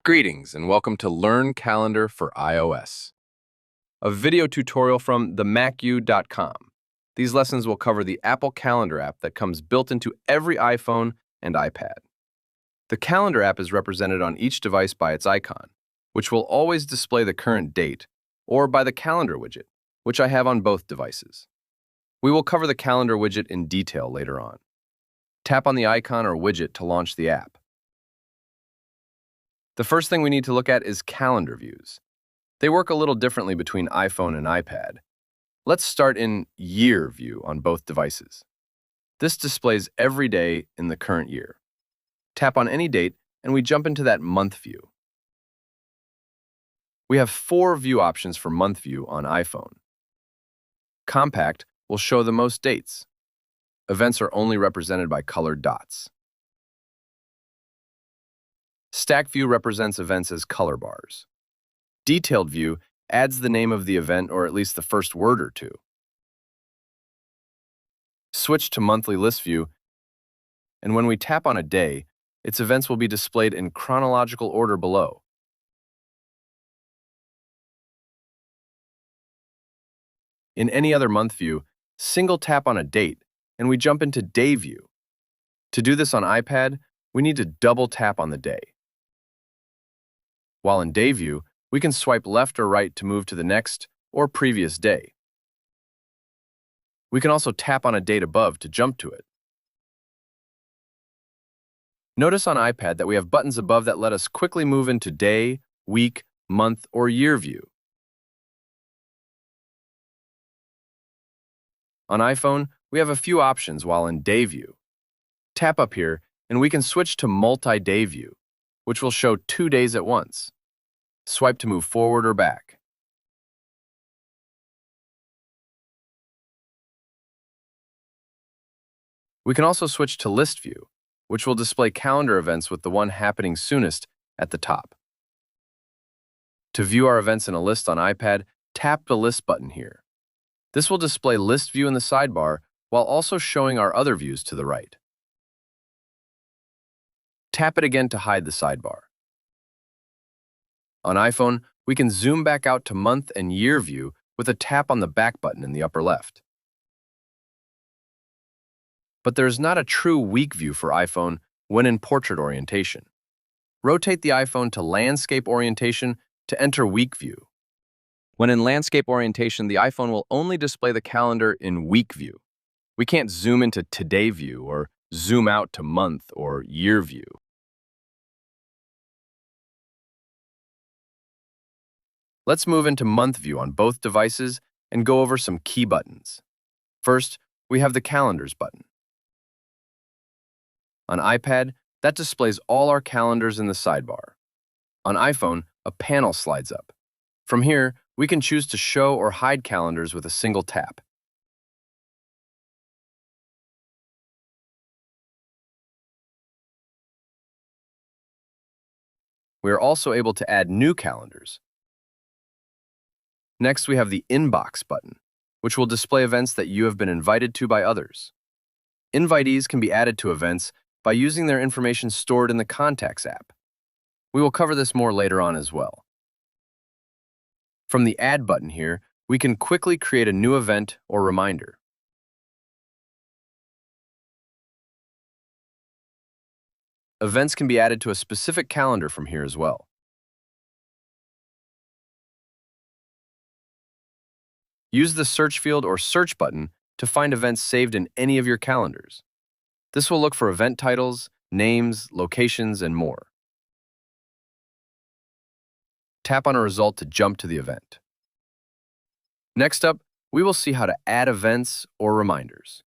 Greetings and welcome to Learn Calendar for iOS, a video tutorial from themacu.com. These lessons will cover the Apple Calendar app that comes built into every iPhone and iPad. The Calendar app is represented on each device by its icon, which will always display the current date, or by the Calendar widget, which I have on both devices. We will cover the Calendar widget in detail later on. Tap on the icon or widget to launch the app. The first thing we need to look at is calendar views. They work a little differently between iPhone and iPad. Let's start in year view on both devices. This displays every day in the current year. Tap on any date and we jump into that month view. We have 4 view options for month view on iPhone. Compact will show the most dates. Events are only represented by colored dots. Stack view represents events as color bars. Detailed view adds the name of the event or at least the first word or two. Switch to monthly list view, and when we tap on a day, its events will be displayed in chronological order below. In any other month view, single tap on a date, and we jump into day view. To do this on iPad, we need to double tap on the day. While in day view, we can swipe left or right to move to the next or previous day. We can also tap on a date above to jump to it. Notice on iPad that we have buttons above that let us quickly move into day, week, month, or year view. On iPhone, we have a few options while in day view. Tap up here and we can switch to multi-day view, which will show 2 days at once. Swipe to move forward or back. We can also switch to list view, which will display calendar events with the one happening soonest at the top. To view our events in a list on iPad, tap the List button here. This will display List view in the sidebar while also showing our other views to the right. Tap it again to hide the sidebar. On iPhone, we can zoom back out to month and year view with a tap on the back button in the upper left. But there is not a true week view for iPhone when in portrait orientation. Rotate the iPhone to landscape orientation to enter week view. When in landscape orientation, the iPhone will only display the calendar in week view. We can't zoom into today view or zoom out to month or year view. Let's move into month view on both devices and go over some key buttons. First, we have the Calendars button. On iPad, that displays all our calendars in the sidebar. On iPhone, a panel slides up. From here, we can choose to show or hide calendars with a single tap. We are also able to add new calendars. Next, we have the Inbox button, which will display events that you have been invited to by others. Invitees can be added to events by using their information stored in the Contacts app. We will cover this more later on as well. From the Add button here, we can quickly create a new event or reminder. Events can be added to a specific calendar from here as well. Use the search field or search button to find events saved in any of your calendars. This will look for event titles, names, locations, and more. Tap on a result to jump to the event. Next up, we will see how to add events or reminders.